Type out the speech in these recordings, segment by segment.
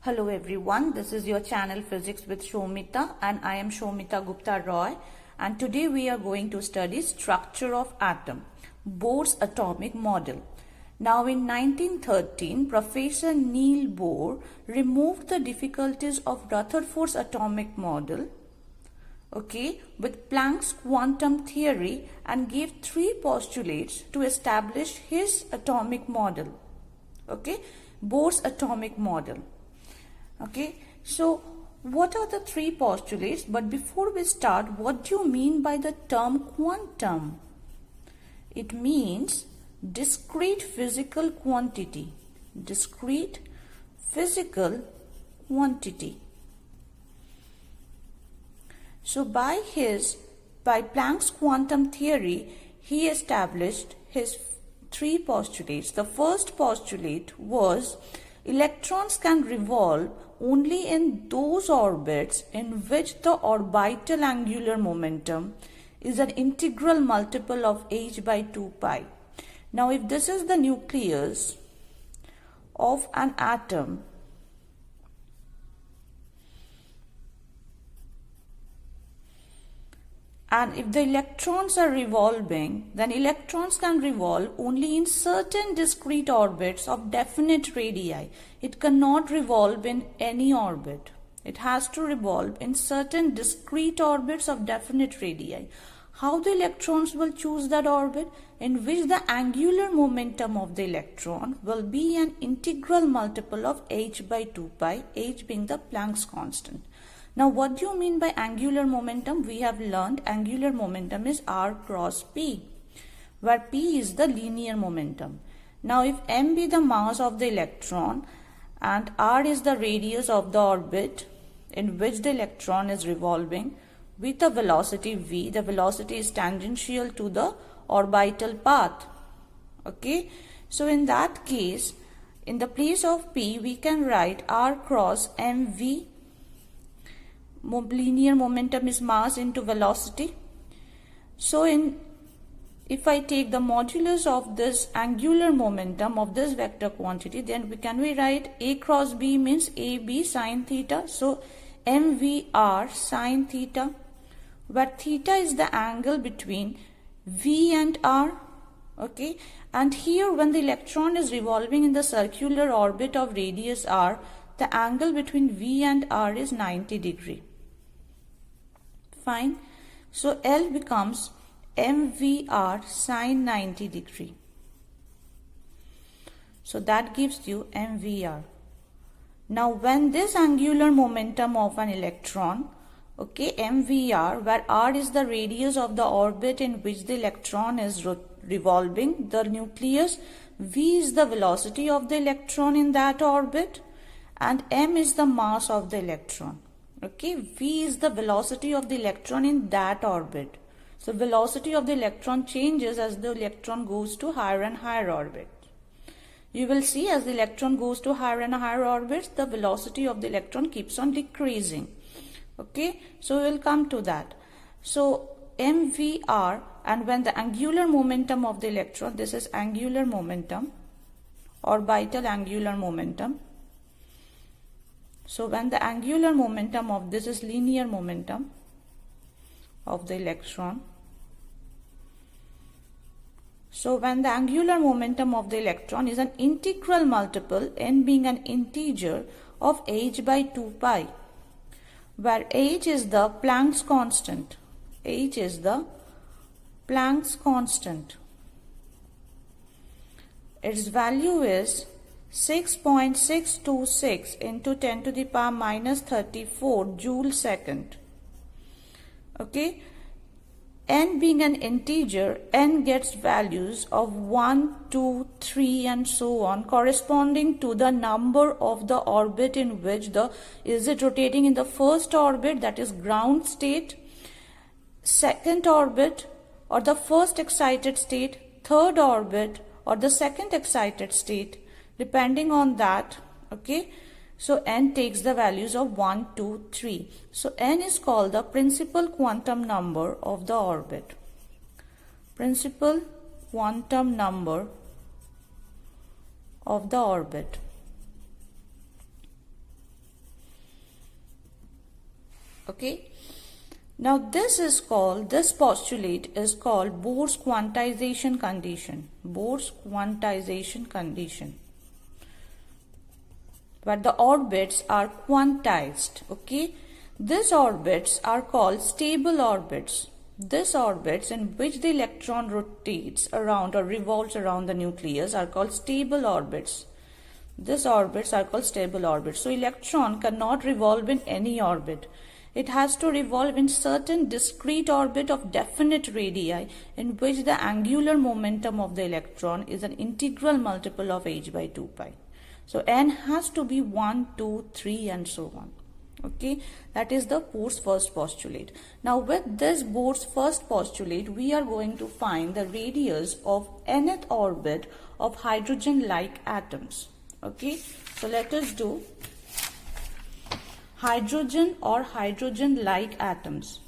Hello everyone, this is your channel Physics with Shomita and I am Shomita Gupta Roy, and today we are going to study structure of atom, Bohr's atomic model. Now in 1913, Professor Niels Bohr removed the difficulties of Rutherford's atomic model with Planck's quantum theory and gave three postulates to establish his atomic model. Bohr's atomic model. So what are the three postulates? But before we start, what do you mean by the term quantum? It means discrete physical quantity. Discrete physical quantity. So by Planck's quantum theory, he established his three postulates. The first postulate was electrons can revolve only in those orbits in which the orbital angular momentum is an integral multiple of h by 2 pi. Now if this is the nucleus of an atom, and if the electrons are revolving, then electrons can revolve only in certain discrete orbits of definite radii. It cannot revolve in any orbit. It has to revolve in certain discrete orbits of definite radii. How the electrons will choose that orbit? In which the angular momentum of the electron will be an integral multiple of h by 2 pi, h being the Planck's constant. Now what do you mean by angular momentum? We have learned angular momentum is r cross p, where p is the linear momentum. Now if m be the mass of the electron and r is the radius of the orbit in which the electron is revolving with a velocity v, the velocity is tangential to the orbital path. So in that case, in the place of p, we can write r cross mv. Linear momentum is mass into velocity. So if I take the modulus of this angular momentum of this vector quantity, then we write a cross b means ab sine theta. So mvr sine theta, where theta is the angle between v and r. And here when the electron is revolving in the circular orbit of radius r, the angle between v and r is 90 degree. Fine. So L becomes mvr sine 90 degree. So that gives you mvr. Now when this angular momentum of an electron, mvr, where r is the radius of the orbit in which the electron is revolving, the nucleus, v is the velocity of the electron in that orbit, and m is the mass of the electron. V is the velocity of the electron in that orbit. So velocity of the electron changes as the electron goes to higher and higher orbit. You will see as the electron goes to higher and higher orbits, the velocity of the electron keeps on decreasing. So we will come to that. So mvr, and when the angular momentum of the electron, this is angular momentum, orbital angular momentum. So when the angular momentum of this is linear momentum of the electron. So when the angular momentum of the electron is an integral multiple, n being an integer, of h by 2 pi, where h is the Planck's constant. H is the Planck's constant. Its value is 6.626 into 10 to the power minus 34 joule second. N being an integer, n gets values of 1, 2, 3 and so on, corresponding to the number of the orbit in which is it rotating in the first orbit, that is ground state, second orbit or the first excited state, third orbit or the second excited state, depending on that. So n takes the values of 1, 2, 3. So n is called the principal quantum number of the orbit. Principal quantum number of the orbit. Okay. Now this postulate is called Bohr's quantization condition. Bohr's quantization condition. Where the orbits are quantized. Okay. These orbits are called stable orbits. These orbits in which the electron rotates around or revolves around the nucleus are called stable orbits. These orbits are called stable orbits. So electron cannot revolve in any orbit. It has to revolve in certain discrete orbit of definite radii in which the angular momentum of the electron is an integral multiple of h by 2 pi. So n has to be 1, 2, 3 and so on. Okay, that is the Bohr's first postulate. Now with this Bohr's first postulate, we are going to find the radius of nth orbit of hydrogen-like atoms. Okay, so let us do hydrogen or hydrogen-like atoms.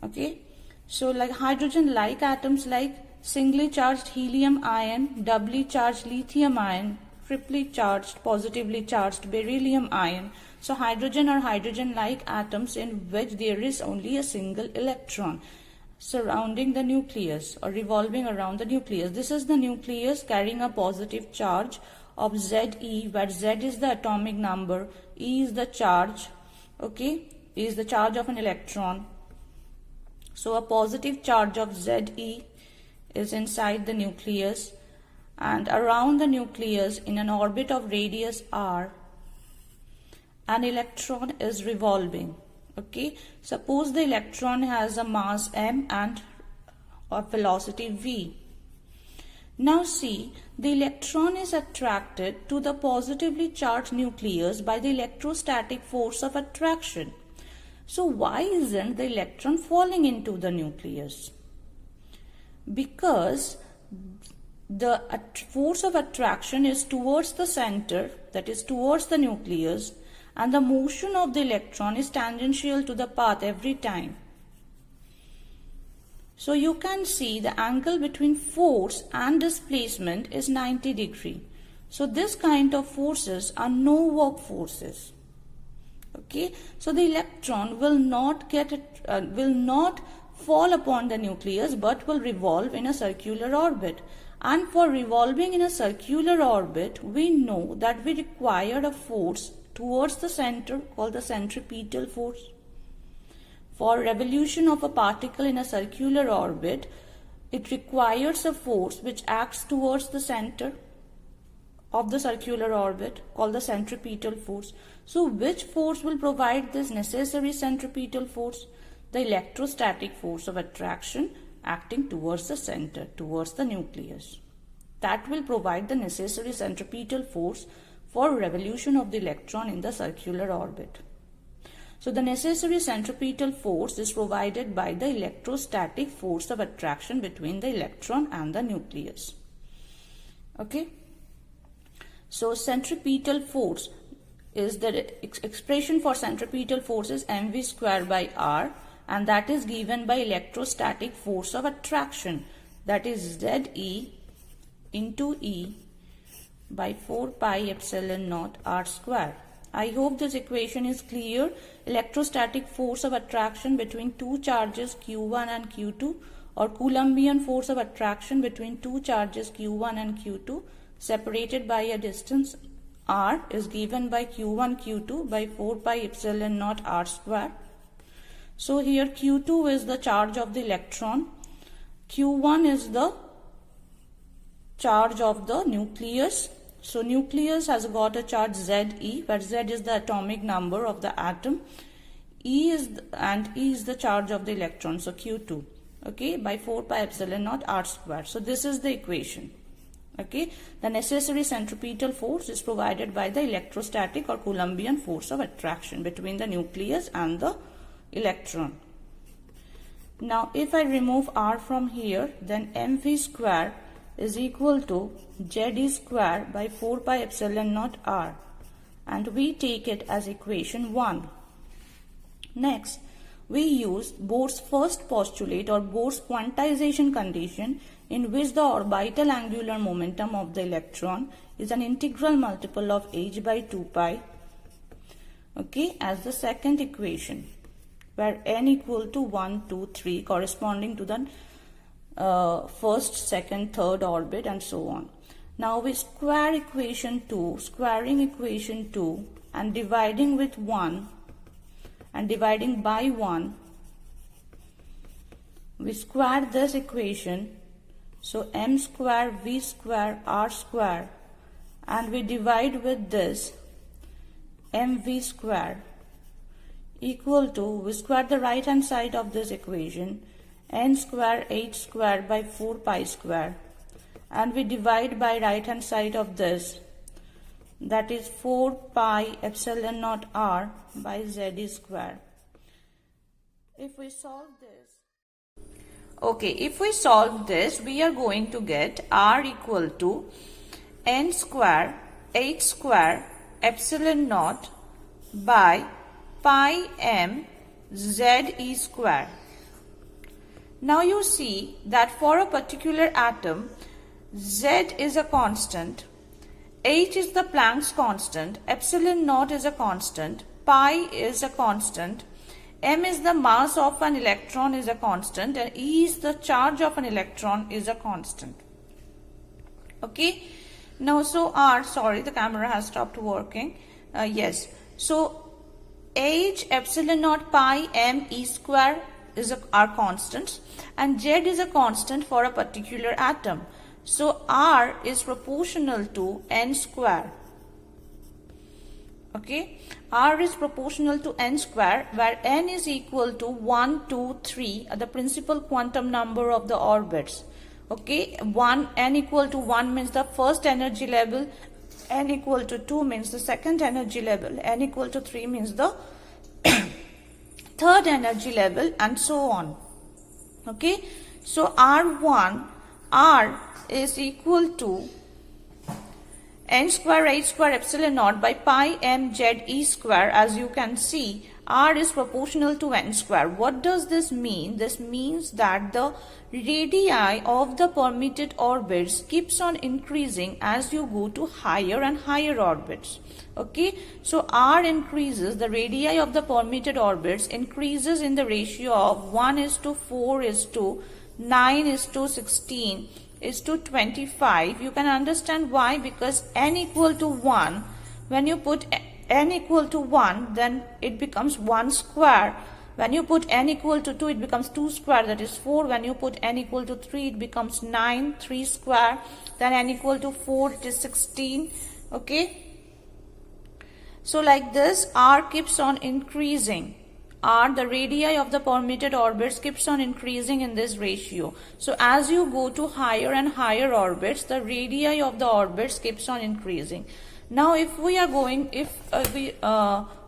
Okay, so like hydrogen-like atoms like singly charged helium ion, doubly charged lithium ion, triply charged, positively charged beryllium ion. So hydrogen or hydrogen-like atoms in which there is only a single electron surrounding the nucleus or revolving around the nucleus. This is the nucleus carrying a positive charge of Ze, where Z is the atomic number, E is the charge, okay, E is the charge of an electron. So a positive charge of Ze is inside the nucleus, and around the nucleus in an orbit of radius r, an electron is revolving. Okay, suppose the electron has a mass m and a velocity v. Now see, the electron is attracted to the positively charged nucleus by the electrostatic force of attraction. So why isn't the electron falling into the nucleus? Because the force of attraction is towards the center, that is towards the nucleus, and the motion of the electron is tangential to the path every time. So you can see the angle between force and displacement is 90 degrees. So this kind of forces are no work forces. Okay, so the electron will not fall upon the nucleus but will revolve in a circular orbit. And for revolving in a circular orbit, we know that we require a force towards the center called the centripetal force. For revolution of a particle in a circular orbit, it requires a force which acts towards the center of the circular orbit called the centripetal force. So which force will provide this necessary centripetal force? The electrostatic force of attraction acting towards the center, towards the nucleus. That will provide the necessary centripetal force for revolution of the electron in the circular orbit. So the necessary centripetal force is provided by the electrostatic force of attraction between the electron and the nucleus. Okay. So centripetal force is the expression for centripetal force is mv square by r, and that is given by electrostatic force of attraction, that is Ze into E by 4 pi epsilon naught r square. I hope this equation is clear. Electrostatic force of attraction between two charges Q1 and Q2, or Coulombian force of attraction between two charges Q1 and Q2 separated by a distance r, is given by Q1 Q2 by 4 pi epsilon naught r square. So here Q2 is the charge of the electron, Q1 is the charge of the nucleus. So nucleus has got a charge Ze, where Z is the atomic number of the atom, E is the charge of the electron, so Q2, okay, by 4 pi epsilon naught r square. So this is the equation. Okay, the necessary centripetal force is provided by the electrostatic or Coulombian force of attraction between the nucleus and the electron. Now if I remove r from here, then mv square is equal to Ze square by 4 pi epsilon naught r, and we take it as equation 1. Next, we use Bohr's first postulate or Bohr's quantization condition, in which the orbital angular momentum of the electron is an integral multiple of h by 2 pi, okay, as the second equation, where n equal to 1, 2, 3 corresponding to the first, second, third orbit and so on. Now we squaring equation 2 and dividing with 1 and dividing by 1, we square this equation, so m square v square r square, and we divide with this mv square equal to, we square the right hand side of this equation, n square h square by 4 pi square, and we divide by right hand side of this, that is 4 pi epsilon naught r by z square. If we solve this, okay, if we solve this, we are going to get r equal to n square h square epsilon naught by pi m z square. Now you see that for a particular atom, z is a constant, h is the Planck's constant, epsilon naught is a constant, pi is a constant, m is the mass of an electron is a constant, and E is the charge of an electron is a constant. Okay. Now, so R, sorry, the camera has stopped working. Yes. So, H, epsilon naught, pi, m, E square are constants, and Z is a constant for a particular atom. So, R is proportional to n square. Okay. R is proportional to n square, where n is equal to 1, 2, 3, the principal quantum number of the orbits. Okay, n equal to 1 means the first energy level, n equal to 2 means the second energy level, n equal to 3 means the third energy level, and so on. Okay, so R1, R is equal to n square h square epsilon naught by pi m z e square. As you can see, R is proportional to n square. What does this mean? This means that the radii of the permitted orbits keeps on increasing as you go to higher and higher orbits. Okay, so R increases, the radii of the permitted orbits increases in the ratio of 1:4:9:16:25. You can understand why, because n equal to 1, when you put n equal to 1, then it becomes 1 square. When you put n equal to 2, it becomes 2 square, that is 4. When you put n equal to 3, it becomes 9, 3 square. Then n equal to 4, it is 16. Okay. So like this, R keeps on increasing. R, the radii of the permitted orbits, keeps on increasing in this ratio. So as you go to higher and higher orbits, the radii of the orbits keeps on increasing. Now if we are going,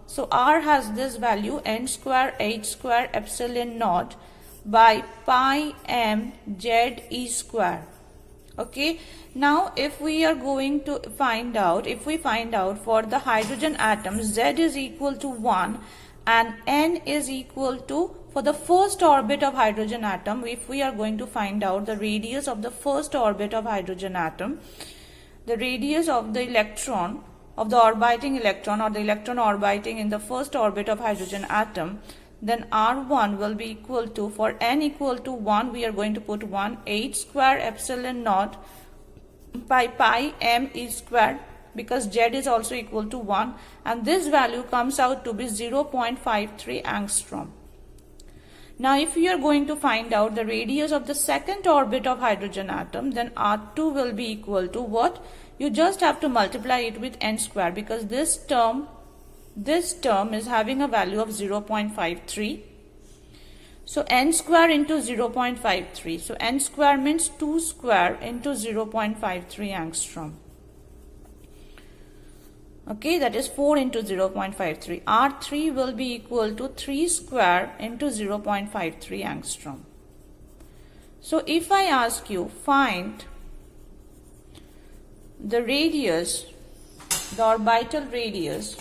so R has this value, n square h square epsilon naught by pi m z e square. Okay. Now if we are going to find out, if we find out for the hydrogen atom, z is equal to 1 and n is equal to, for the first orbit of hydrogen atom, if we are going to find out the radius of the first orbit of hydrogen atom, the radius of the electron, of the orbiting electron, or the electron orbiting in the first orbit of hydrogen atom, then R1 will be equal to, for n equal to 1, we are going to put 1 h square epsilon naught by pi m e square, because z is also equal to 1, and this value comes out to be 0.53 angstrom. Now if you are going to find out the radius of the second orbit of hydrogen atom, then R2 will be equal to what? You just have to multiply it with n square, because this term is having a value of 0.53. So n square into 0.53. So n square means 2 square into 0.53 angstrom. Okay, that is 4 into 0.53. R3 will be equal to 3 square into 0.53 angstrom. So if I ask you, find the radius, the orbital radius,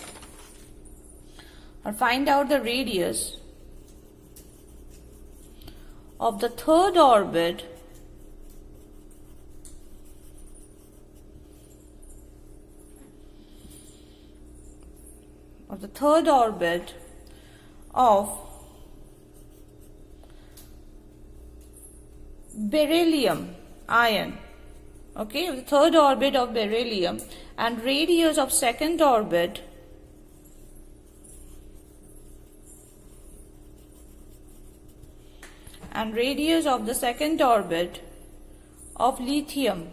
or find out the radius of the third orbit of beryllium ion, okay, the third orbit of beryllium, and radius of second orbit of the second orbit of lithium.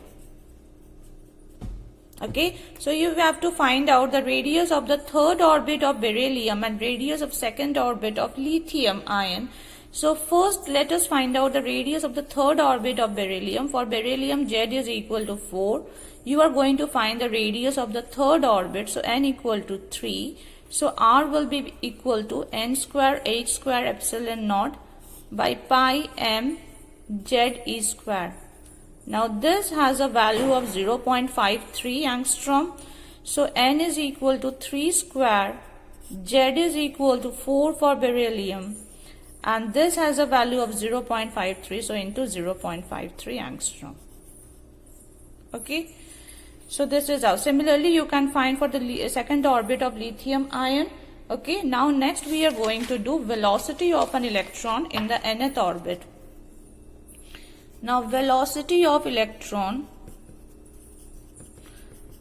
Okay, so you have to find out the radius of the third orbit of beryllium and radius of second orbit of lithium ion. So first let us find out the radius of the third orbit of beryllium. For beryllium, Z is equal to 4. You are going to find the radius of the third orbit, so n equal to 3. So R will be equal to n square h square epsilon naught by pi m Z e square. Now this has a value of 0.53 angstrom. So n is equal to 3 square, Z is equal to 4 for beryllium, and this has a value of 0.53, so into 0.53 angstrom. Okay, so this is how. Similarly, you can find for the second orbit of lithium ion. Okay, now next we are going to do velocity of an electron in the nth orbit. Now velocity of electron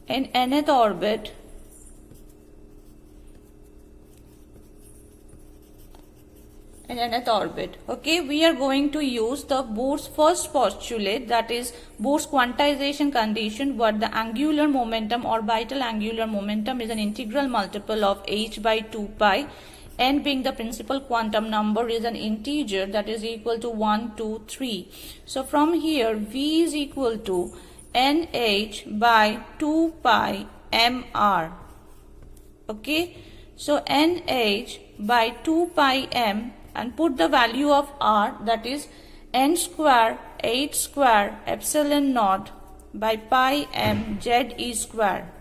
in nth orbit okay, we are going to use the Bohr's first postulate, that is Bohr's quantization condition, where the angular momentum, orbital angular momentum, is an integral multiple of h by 2 pi. N being the principal quantum number is an integer that is equal to 1, 2, 3. So from here V is equal to NH by 2 pi mr. Okay, so NH by 2 pi m, and put the value of R, that is n square h square epsilon naught by pi m Z e square,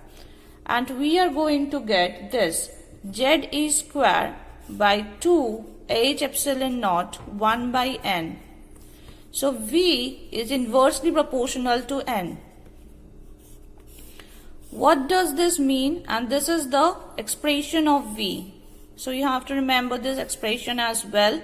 and we are going to get this Z e square by 2 h epsilon naught 1 by n. So V is inversely proportional to n. What does this mean? And this is the expression of V. So you have to remember this expression as well.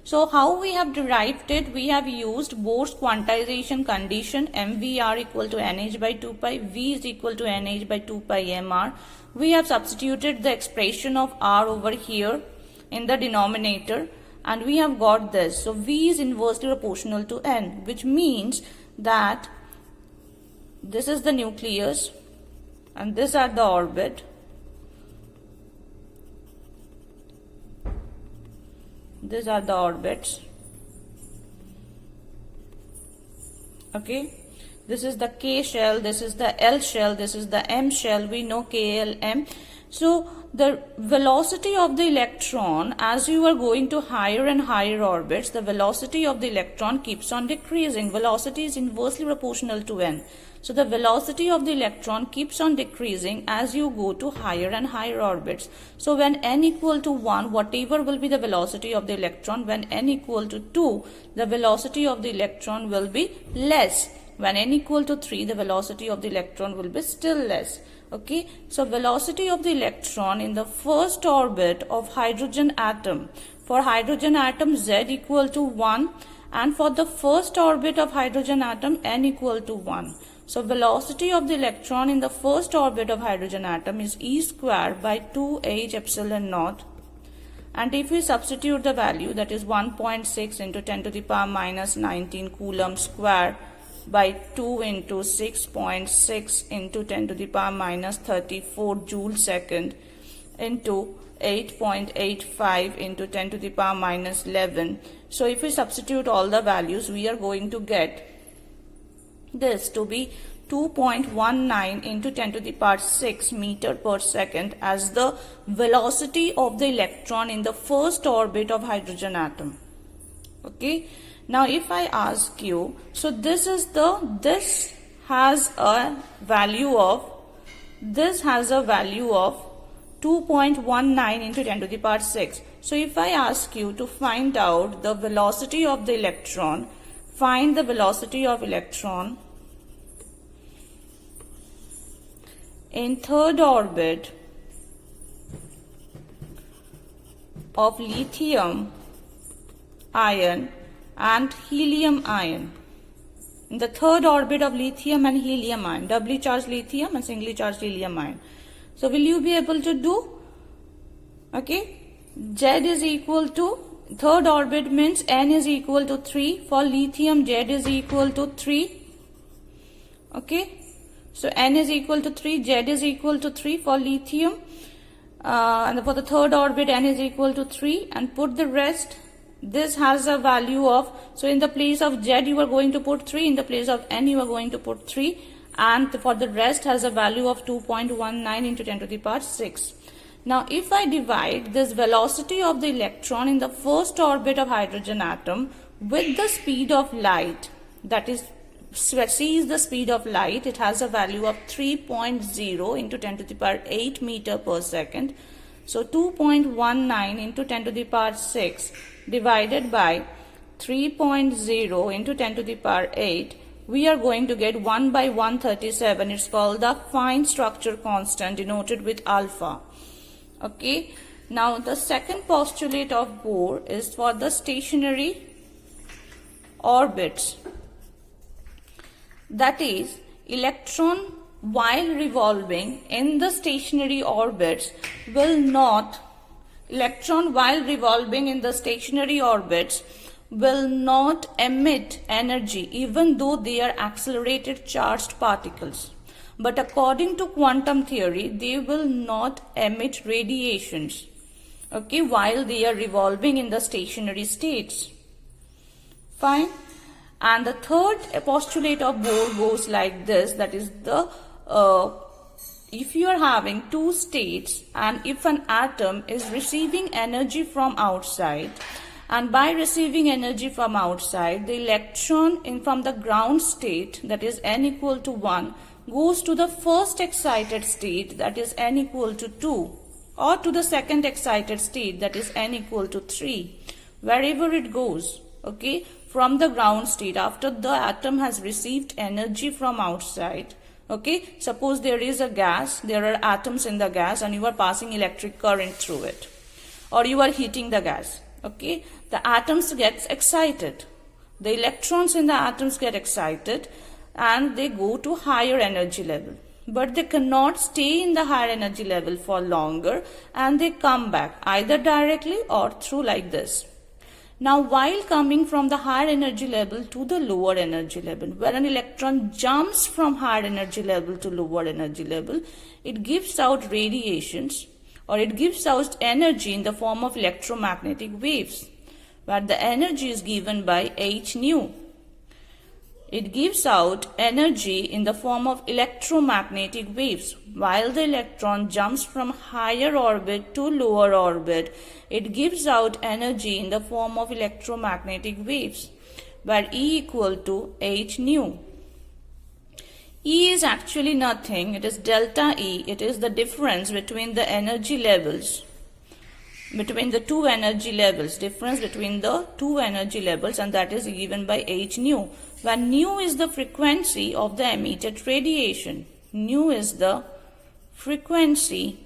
So how we have derived it? We have used Bohr's quantization condition, MVR equal to NH by 2 pi, V is equal to NH by 2 pi MR. We have substituted the expression of R over here in the denominator, and we have got this. So V is inversely proportional to N, which means that this is the nucleus and these are the orbit. These are the orbits. Okay, this is the K shell, this is the L shell, this is the M shell. We know K, L, M. So the velocity of the electron, as you are going to higher and higher orbits, the velocity of the electron keeps on decreasing. Velocity is inversely proportional to n. So the velocity of the electron keeps on decreasing as you go to higher and higher orbits. So when n equal to 1, whatever will be the velocity of the electron, when n equal to 2, the velocity of the electron will be less. When n equal to 3, the velocity of the electron will be still less. Okay, so velocity of the electron in the first orbit of hydrogen atom. For hydrogen atom, Z equal to 1, and for the first orbit of hydrogen atom, n equal to 1. So velocity of the electron in the first orbit of hydrogen atom is E square by 2h epsilon naught. And if we substitute the value, that is 1.6 into 10 to the power minus 19 coulomb square by 2 into 6.6 into 10 to the power minus 34 joule second into 8.85 into 10 to the power minus 11. So if we substitute all the values, we are going to get this to be 2.19 into 10 to the power 6 meter per second as the velocity of the electron in the first orbit of hydrogen atom. Okay. Now if I ask you, so this has a value of 2.19 into 10 to the power 6. So if I ask you to find out the velocity of the electron, find the velocity of electron in third orbit of lithium ion and helium ion. In the third orbit of lithium and helium ion, doubly charged lithium and singly charged helium ion. So will you be able to do? Okay, Z is equal to, third orbit means N is equal to 3. For lithium, Z is equal to 3. Okay, so N is equal to 3, Z is equal to 3 for lithium. And for the third orbit, N is equal to 3, and put the rest. This has a value of, so in the place of Z you are going to put 3, in the place of N you are going to put 3, and for the rest has a value of 2.19 into 10 to the power 6. Now if I divide this velocity of the electron in the first orbit of hydrogen atom with the speed of light, that is c is the speed of light, it has a value of 3.0 into 10 to the power 8 meter per second. So 2.19 into 10 to the power 6 divided by 3.0 into 10 to the power 8, we are going to get 1 by 137. It's called the fine structure constant, denoted with alpha. Okay, now the second postulate of Bohr is for the stationary orbits. That is, electron while revolving in the stationary orbits will not emit energy even though they are accelerated charged particles. But according to quantum theory, they will not emit radiations, okay, while they are revolving in the stationary states. Fine. And the third postulate of Bohr goes like this, that is the if you are having two states and if an atom is receiving energy from outside, and by receiving energy from outside, the electron from the ground state, that is n equal to 1, goes to the first excited state, that is n equal to 2, or to the second excited state, that is n equal to 3, wherever it goes, okay, from the ground state after the atom has received energy from outside. Okay, suppose there is a gas, there are atoms in the gas and you are passing electric current through it, or you are heating the gas. Okay, the atoms get excited, the electrons in the atoms get excited and they go to higher energy level, but they cannot stay in the higher energy level for longer and they come back either directly or through like this. Now while coming from the higher energy level to the lower energy level, when an electron jumps from higher energy level to lower energy level, it gives out radiations, or it gives out energy in the form of electromagnetic waves, where the energy is given by h nu. It gives out energy in the form of electromagnetic waves. While the electron jumps from higher orbit to lower orbit, it gives out energy in the form of electromagnetic waves, where E equal to h nu. E is actually nothing, it is delta E. It is the difference between the energy levels, between the two energy levels, difference between the two energy levels, and that is given by h nu, where nu is the frequency of the emitted radiation. Nu is the frequency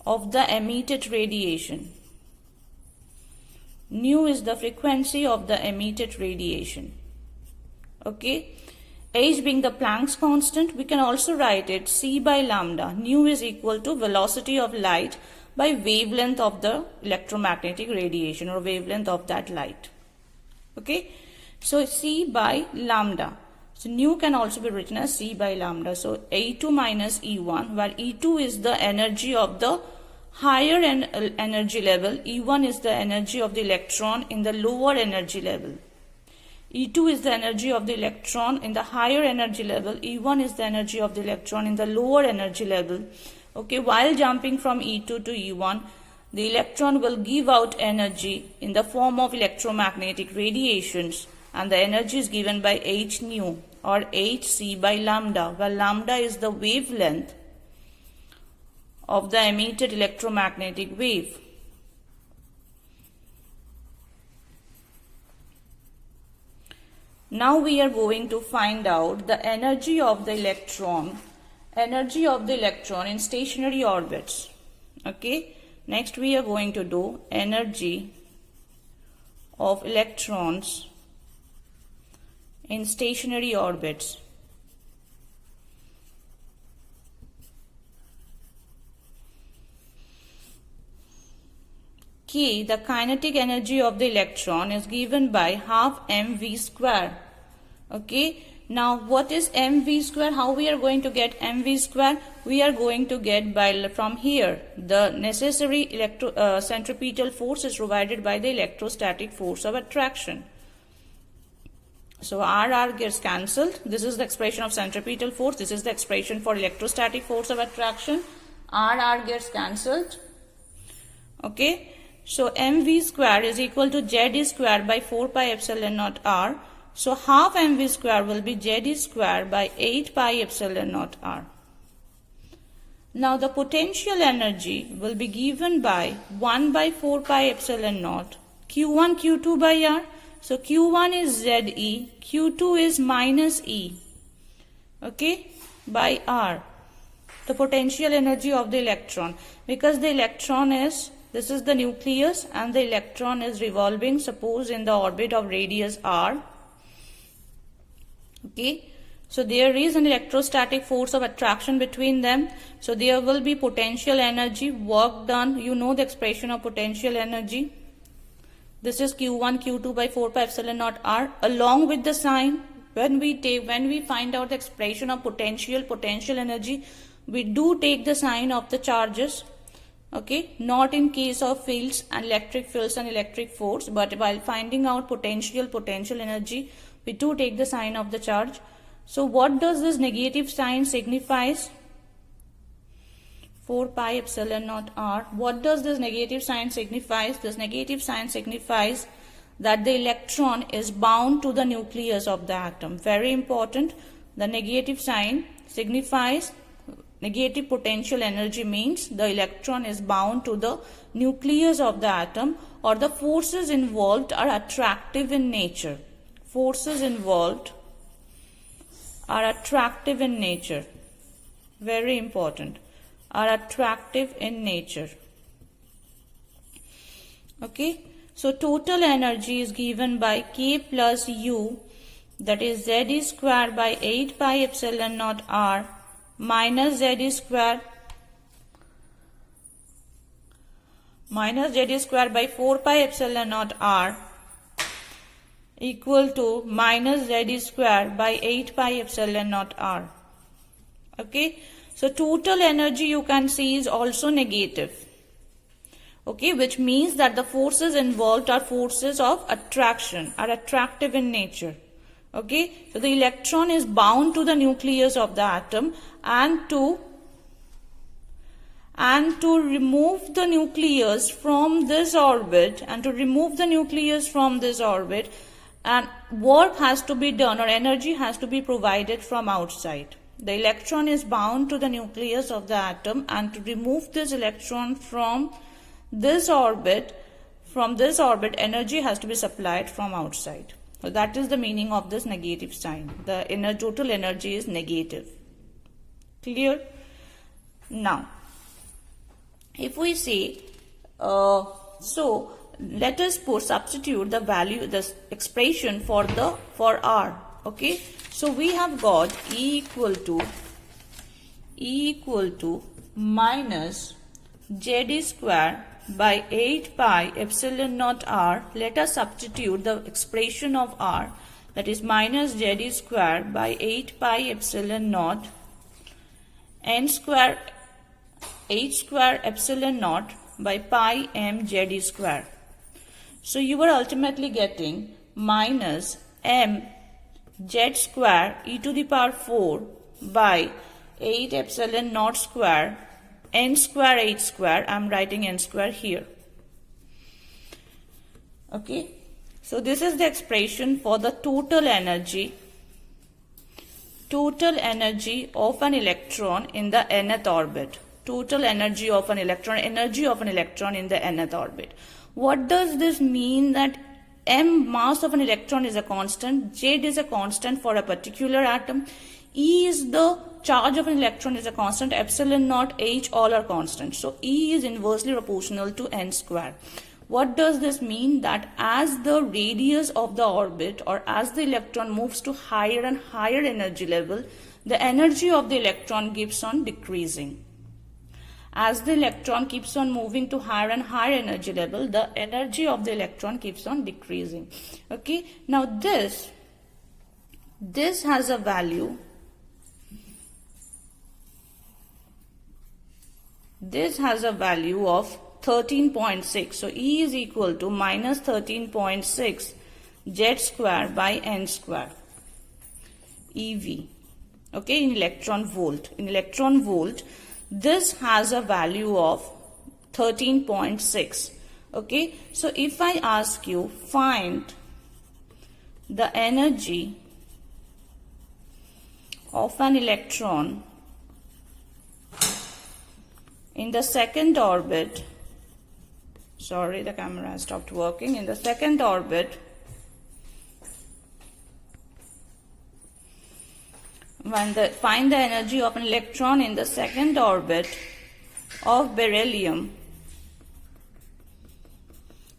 of the emitted radiation. Nu is the frequency of the emitted radiation. Okay. H being the Planck's constant, we can also write it c by lambda. Nu is equal to velocity of light by wavelength of the electromagnetic radiation, or wavelength of that light. Okay. So c by lambda. So nu can also be written as c by lambda. So E2 minus E1, where E2 is the energy of the higher energy level, E1 is the energy of the electron in the lower energy level. E2 is the energy of the electron in the higher energy level, E1 is the energy of the electron in the lower energy level. Okay, while jumping from E2 to E1, the electron will give out energy in the form of electromagnetic radiations, and the energy is given by h nu, or hc by lambda, where lambda is the wavelength of the emitted electromagnetic wave. Now we are going to find out the energy of the electron in stationary orbits. Okay, next we are going to do energy of electrons in stationary orbits. K, the kinetic energy of the electron, is given by half mv square. Okay, now what is mv square? How we are going to get mv square? We are going to get from here the necessary centripetal force is provided by the electrostatic force of attraction. So R gets cancelled. This is the expression of centripetal force. This is the expression for electrostatic force of attraction. R gets cancelled. Okay. So mv square is equal to z square by 4 pi epsilon naught r. So half mv square will be z square by 8 pi epsilon naught r. Now the potential energy will be given by 1 by 4 pi epsilon naught q1 q2 by r. So q1 is ze, q2 is minus e, okay, by r. The potential energy of the electron, because the electron is, this is the nucleus and the electron is revolving, suppose in the orbit of radius r. Okay, so there is an electrostatic force of attraction between them. So there will be potential energy, work done. You know the expression of potential energy. This is q1 q2 by 4 pi epsilon naught r, along with the sign. When we find out the expression of potential energy, we do take the sign of the charges. Okay, not in case of fields and electric fields and electric force, but while finding out potential energy, we do take the sign of the charge. So what does this negative sign signifies? 4 pi epsilon naught r. What does this negative sign signifies? This negative sign signifies that the electron is bound to the nucleus of the atom. Very important. The negative sign signifies negative potential energy, means the electron is bound to the nucleus of the atom, or the forces involved are attractive in nature. Forces involved are attractive in nature. Very important. Are attractive in nature. Okay. So total energy is given by K plus U, that is Z square by 8 pi epsilon naught R minus Z square by 4 pi epsilon naught R equal to minus Z square by 8 pi epsilon naught R. Okay. So total energy you can see is also negative. Okay, which means that the forces involved are forces of attraction, are attractive in nature. Okay, so the electron is bound to the nucleus of the atom, and to remove the nucleus from this orbit, and work has to be done, or energy has to be provided from outside. The electron is bound to the nucleus of the atom, and to remove this electron from this orbit, energy has to be supplied from outside. So that is the meaning of this negative sign. The total energy is negative. Clear? Now, if we say, so let us substitute the value, the expression for R. Okay, so we have got E equal to minus Z square by 8 pi epsilon naught R. Let us substitute the expression of R, that is minus Z square by 8 pi epsilon naught n square h square epsilon naught by pi m Z square. So you are ultimately getting minus m z square e to the power 4 by 8 epsilon naught square n square h square. I am writing n square here. Okay, so this is the expression for the total energy of an electron in the nth orbit. Total energy of an electron in the nth orbit. What does this mean, that M, mass of an electron, is a constant. Z is a constant for a particular atom. E is the charge of an electron, is a constant. Epsilon naught, H, all are constant. So E is inversely proportional to N square. What does this mean? That as the radius of the orbit, or as the electron moves to higher and higher energy level, the energy of the electron keeps on decreasing. As the electron keeps on moving to higher and higher energy level, the energy of the electron keeps on decreasing. Okay, now this has a value. This has a value of 13.6. So E is equal to minus 13.6 Z square by N square, EV. Okay, in electron volt. In electron volt, this has a value of 13.6. Okay, so if I ask you, find the energy of an electron in the second orbit, sorry, the camera has stopped working. In the second orbit, find the energy of an electron in the second orbit of beryllium.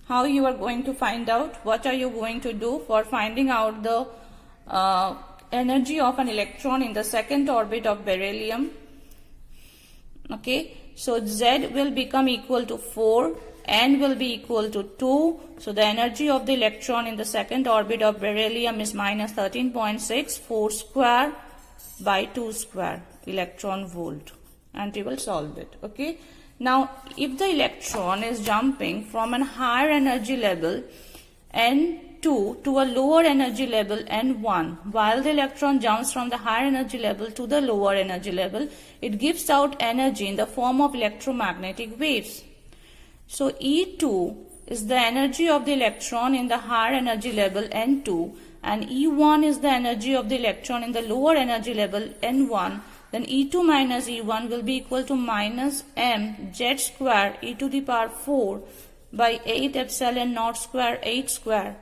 How you are going to find out? What are you going to do for finding out the energy of an electron in the second orbit of beryllium? Okay, so Z will become equal to 4, N will be equal to 2. So the energy of the electron in the second orbit of beryllium is minus 13.6, 4 square by 2 square electron volt, and we will solve it. Okay, now if the electron is jumping from a higher energy level N2 to a lower energy level N1, while the electron jumps from the higher energy level to the lower energy level, it gives out energy in the form of electromagnetic waves. So E2 is the energy of the electron in the higher energy level N2, and E1 is the energy of the electron in the lower energy level N1. Then E2 minus E1 will be equal to minus m Z square e to the power 4 by 8 epsilon naught square H square,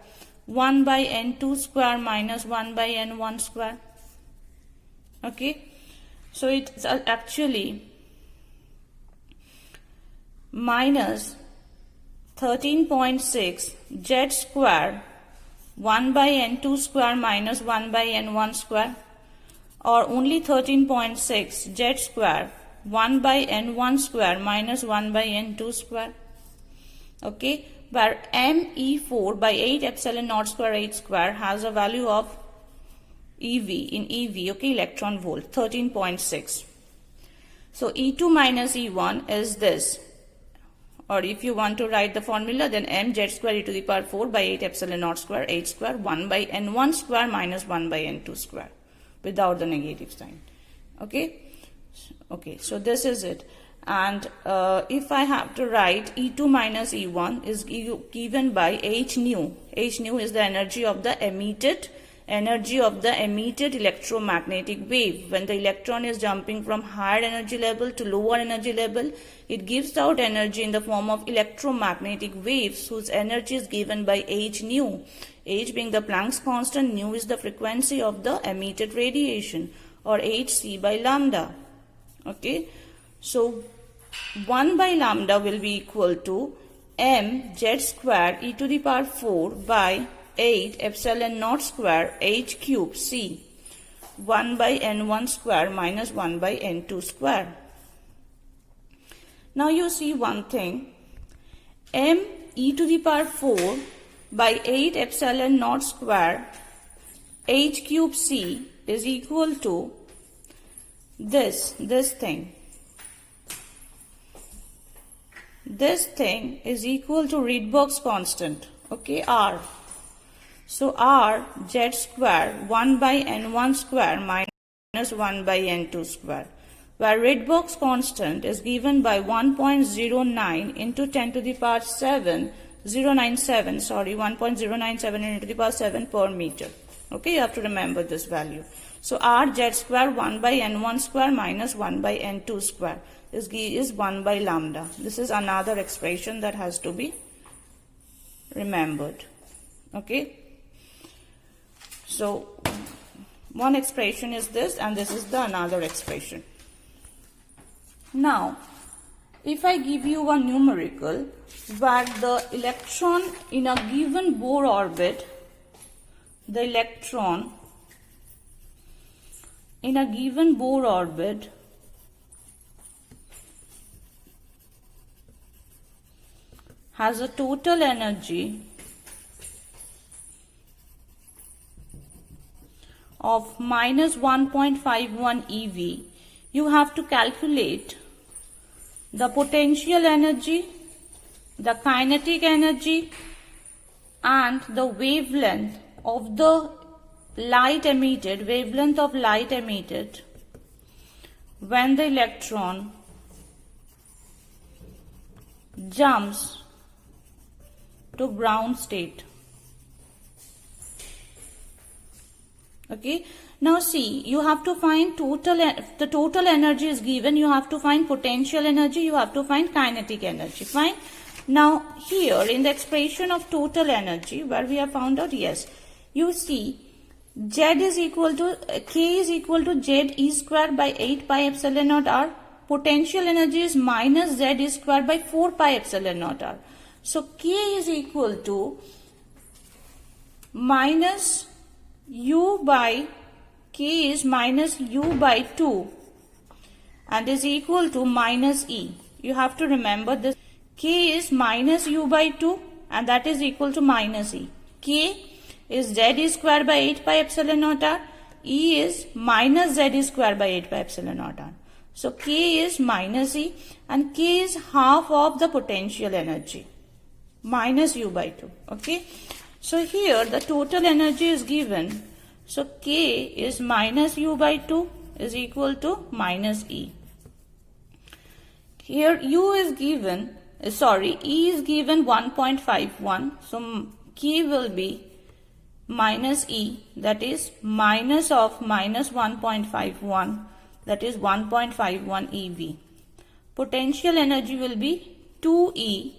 1 by N2 square minus 1 by N1 square. Okay, so it's actually minus 13.6 Z square 1 by N2 square minus 1 by N1 square, or only 13.6 Z square 1 by N1 square minus 1 by N2 square. Okay, where ME4 by 8 epsilon naught square H square has a value of EV in EV, okay, electron volt, 13.6. So E2 minus E1 is this. Or if you want to write the formula, then mz square e to the power 4 by 8 epsilon naught square H square, 1 by N1 square minus 1 by N2 square, without the negative sign. Okay, so this is it. And if I have to write E2 minus E1 is given by H nu. H nu is the energy of the emitted electromagnetic wave. When the electron is jumping from higher energy level to lower energy level, it gives out energy in the form of electromagnetic waves whose energy is given by H nu. H being the Planck's constant, nu is the frequency of the emitted radiation, or Hc by lambda. Okay, so 1 by lambda will be equal to mz square e to the power 4 by 8 epsilon naught square H cube C, 1 by N1 square minus 1 by N2 square. Now you see one thing, m e to the power 4 by 8 epsilon naught square H cube C is equal to this thing. This thing is equal to Rydberg's constant, okay, R. So R z square 1 by N1 square minus 1 by N2 square, where Rydberg's constant is given by 1.09 into 10 to the power 7, 1.097 into the power 7 per meter. Okay, you have to remember this value. So R z square 1 by N1 square minus 1 by N2 square is 1 by lambda. This is another expression that has to be remembered. Okay. So one expression is this, and this is the another expression. Now, if I give you a numerical where the electron in a given Bohr orbit, the electron in a given Bohr orbit has a total energy of minus 1.51 eV, you have to calculate the potential energy, the kinetic energy, and the wavelength of light emitted when the electron jumps to ground state. Okay. Now see, you have to find the total energy is given. You have to find potential energy. You have to find kinetic energy. Fine. Now here in the expression of total energy, where we have found out, yes, you see, K is equal to Z E square by 8 pi epsilon naught R. Potential energy is minus Z E square by 4 pi epsilon naught R. So K is equal to minus U by K is minus U by 2 and is equal to minus E. You have to remember this. K is minus U by 2 and that is equal to minus E. K is Z E square by 8 pi epsilon naught R. E is minus Z E square by 8 pi epsilon naught R. So K is minus E and K is half of the potential energy, minus U by 2. Okay. So here the total energy is given. So K is minus U by 2 is equal to minus E. Here U is given, E is given 1.51. So K will be minus E, that is minus of minus 1.51, that is 1.51 eV. Potential energy will be 2E.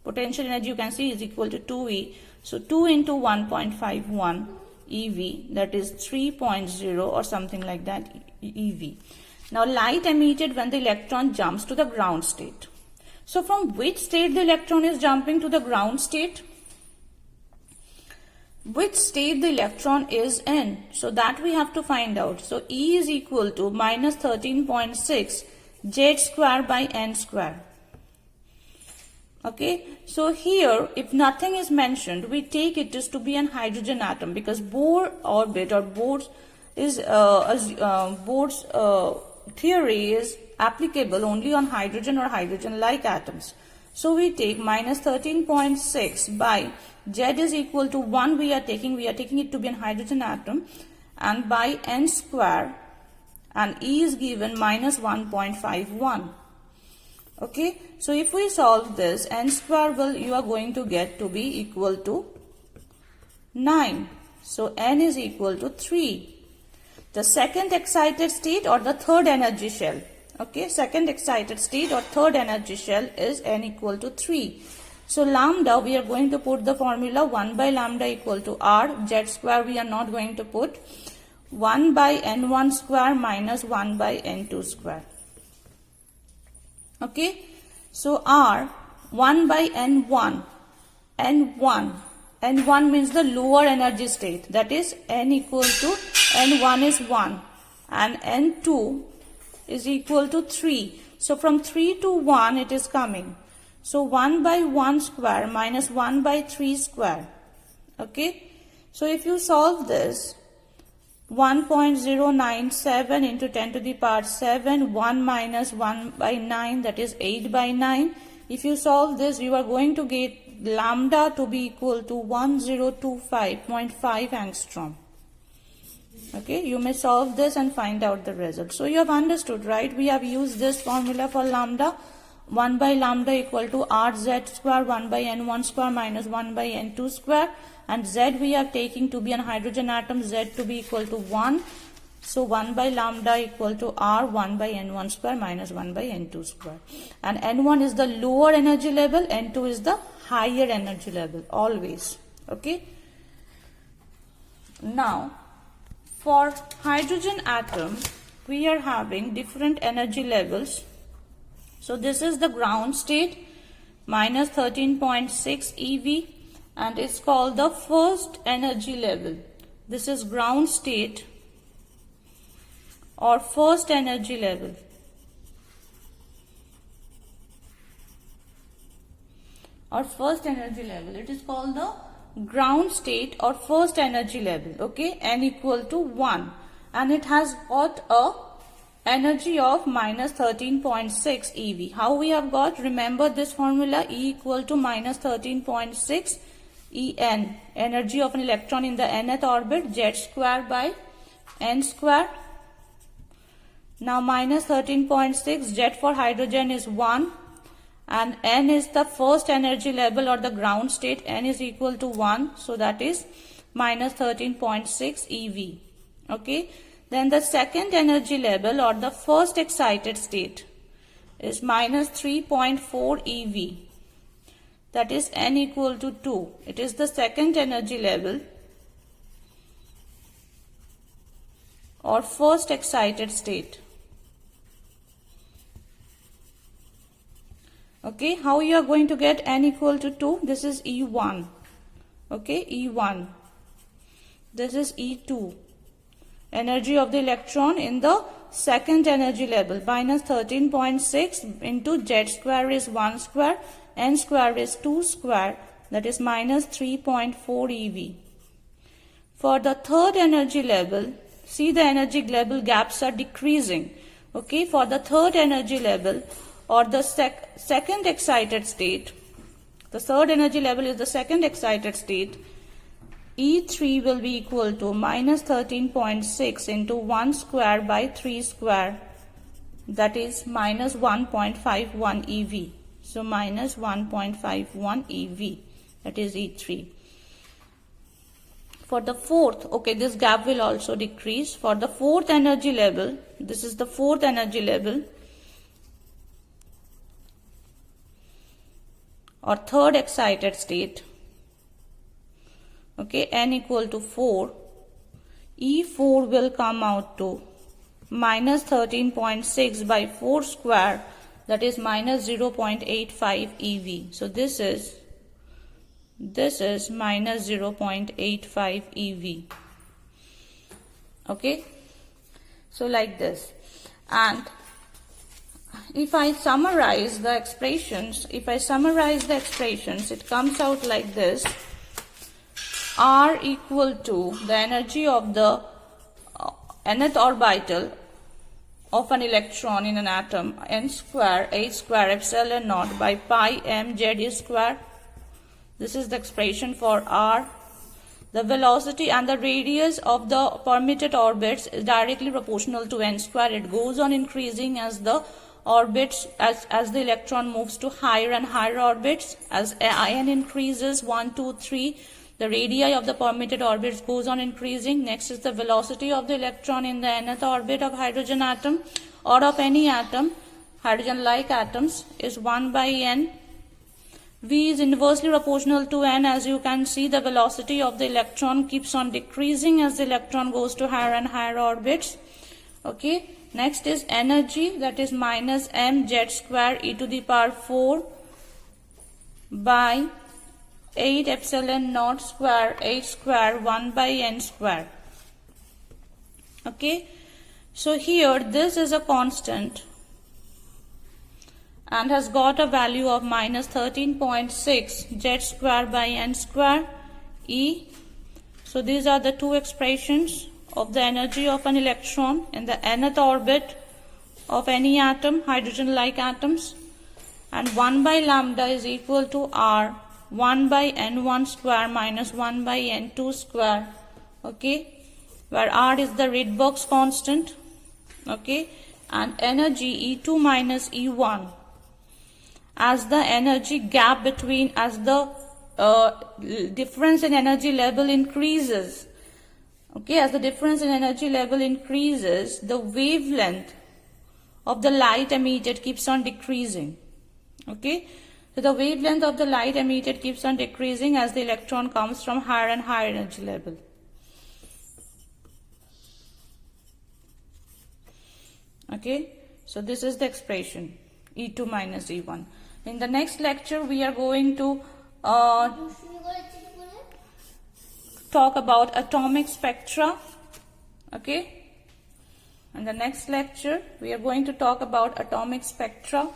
Potential energy you can see is equal to 2E. So 2 into 1.51 eV, that is 3.0 or something like that eV. Now light emitted when the electron jumps to the ground state. So from which state the electron is jumping to the ground state? Which state the electron is in? So that we have to find out. So E is equal to minus 13.6 Z square by N square. Okay, so here if nothing is mentioned, we take it as to be an hydrogen atom, because Bohr orbit or Bohr's theory is applicable only on hydrogen or hydrogen-like atoms. So we take minus 13.6 by Z is equal to 1. We are taking it to be an hydrogen atom, and by N square, and E is given minus 1.51. Okay, so if we solve this, N square you are going to get to be equal to 9. So N is equal to 3. The second excited state or the third energy shell. Okay, second excited state or third energy shell is N equal to 3. So lambda, we are going to put the formula 1 by lambda equal to R. Z square we are not going to put. 1 by N1 square minus 1 by N2 square. Okay, so R 1 by N1, N1 means the lower energy state, that is N equal to N1 is 1 and N2 is equal to 3. So from 3 to 1 it is coming. So 1 by 1 square minus 1 by 3 square. Okay, so if you solve this, 1.097 into 10 to the power 7, 1 minus 1 by 9, that is 8 by 9. If you solve this, you are going to get lambda to be equal to 1025.5 angstrom. Okay, you may solve this and find out the result. So you have understood, right? We have used this formula for lambda. 1 by lambda equal to RZ square, 1 by N1 square minus 1 by N2 square. And Z we are taking to be an hydrogen atom, Z to be equal to 1. So 1 by lambda equal to R, 1 by N1 square minus 1 by N2 square. And N1 is the lower energy level, N2 is the higher energy level, always. Okay. Now, for hydrogen atom, we are having different energy levels. So this is the ground state, minus 13.6 eV, and it's called the first energy level. This is ground state or first energy level. Or first energy level. It is called the ground state or first energy level. Okay, n equal to 1, and it has got a energy of minus 13.6 eV. How we have got? Remember this formula, E equal to minus 13.6 En, energy of an electron in the nth orbit, z square by n square. Now minus 13.6, z for hydrogen is 1, and n is the first energy level or the ground state. N is equal to 1, so that is minus 13.6 eV. Okay, then the second energy level or the first excited state is minus 3.4 eV. That is n equal to 2. It is the second energy level or first excited state. Okay, how you are going to get n equal to 2? This is E1. Okay, E1. This is E2. Energy of the electron in the second energy level, minus 13.6 into z square is 1 square, n square is 2 square, that is minus 3.4 eV. For the third energy level, see the energy level gaps are decreasing. Okay, for the third energy level or the second excited state, the third energy level is the second excited state, E3 will be equal to minus 13.6 into 1 square by 3 square, that is minus 1.51 eV. So minus 1.51 eV, that is E3. For the fourth, okay, this gap will also decrease. For the fourth energy level, this is the fourth energy level or third excited state. Okay, n equal to 4, E4 will come out to minus 13.6 by 4 square, that is minus 0.85 eV. So this is minus 0.85 eV. Okay, so like this. And if I summarize the expressions, it comes out like this. R equal to the energy of the nth orbital of an electron in an atom, n square h square epsilon naught by pi m z square. This is the expression for R. The velocity and the radius of the permitted orbits is directly proportional to n square. It goes on increasing as the orbits, as the electron moves to higher and higher orbits. As n increases 1, 2, 3, the radii of the permitted orbits goes on increasing. Next is the velocity of the electron in the nth orbit of hydrogen atom or of any atom, hydrogen-like atoms, is 1 by n. V is inversely proportional to n. As you can see, the velocity of the electron keeps on decreasing as the electron goes to higher and higher orbits. Okay. Next is energy, that is minus mz square e to the power 4 by 8 epsilon naught square h square 1 by n square. Okay, so here this is a constant and has got a value of minus 13.6 z square by n square E. So these are the two expressions of the energy of an electron in the nth orbit of any atom, hydrogen-like atoms, and 1 by lambda is equal to R, 1 by n1 square minus 1 by n2 square, okay, where R is the Rydberg's constant, okay, and energy E2 minus E1. As the energy gap between, as the difference in energy level increases, okay, as the difference in energy level increases, the wavelength of the light emitted keeps on decreasing. Okay, so the wavelength of the light emitted keeps on decreasing as the electron comes from higher and higher energy level. Okay, so this is the expression E2 minus E1. In the next lecture, we are going to talk about atomic spectra. Okay, in the next lecture, we are going to talk about atomic spectra.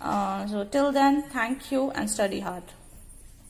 So till then, thank you and study hard.